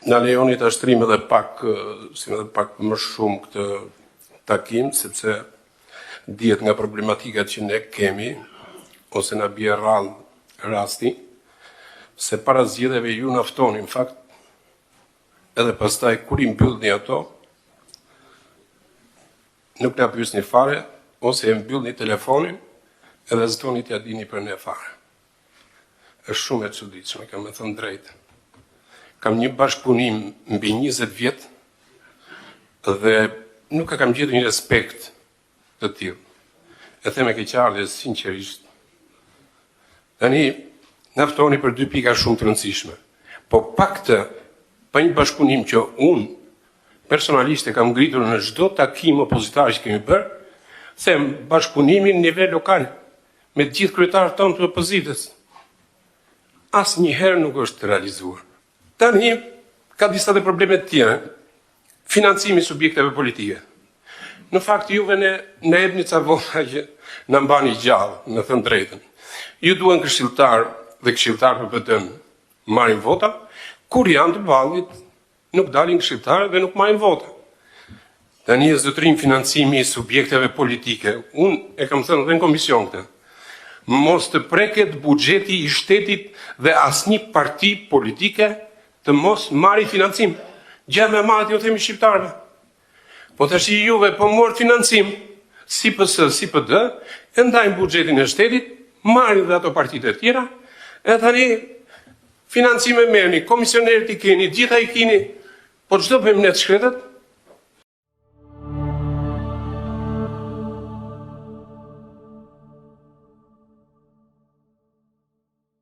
Na lejoni të ashtrim edhe pak më shumë këtë takim, sepse dihet nga problematikat që ne kemi, ose na bie rrallë rasti, se para zgjedhjeve ju na ftoni, në fakt, edhe pastaj kur i mbyllni ato, nuk na pyesni fare, ose e mbyllni telefonin, edhe s'doni t'ja dini për ne fare. Është shumë e çuditshme, kam të thënë drejtë. Kam një bashkëpunim mbi 20 vjet dhe nuk kam gjetur një respekt të tillë. E them me keqardhje sinqerisht. Tani na ftoni për 2 pika shumë të rëndësishme. Po pak të pa një bashkëpunim që unë personalisht e kam ngritur në çdo takim opozitar që kemi bërë, them bashkëpunimin në nivel lokal me të gjithë kryetarët tonë të opozitës. Asnjëherë nuk është realizuar. Tani, ka disa dhe probleme të tjera. Financimi subjekteve politike. Në fakt, juve ne ebni ca vota që në mbani gjallë, në thënë drejtën. Ju duen këshilltar dhe këshilltar për PD-n marrin vota, kur janë të vallit, nuk dalin këshilltar dhe nuk marrin vota. Tani e zotërim financimi i subjekteve politike. Unë e kam thënë dhe në komision këtë. Mos të preket buxheti i shtetit dhe asnjë parti politike të mos marri financim. Gjë më e madhe ju themi shqiptarëve. Po tash juve po morë financim, si PS, si PD, e ndajnë buxhetin e shtetit, marrin dhe ato partitë e tjera, e tani financime merrni, komisionerët i keni, gjitha i keni, po çdo bëjmë ne të shkretët,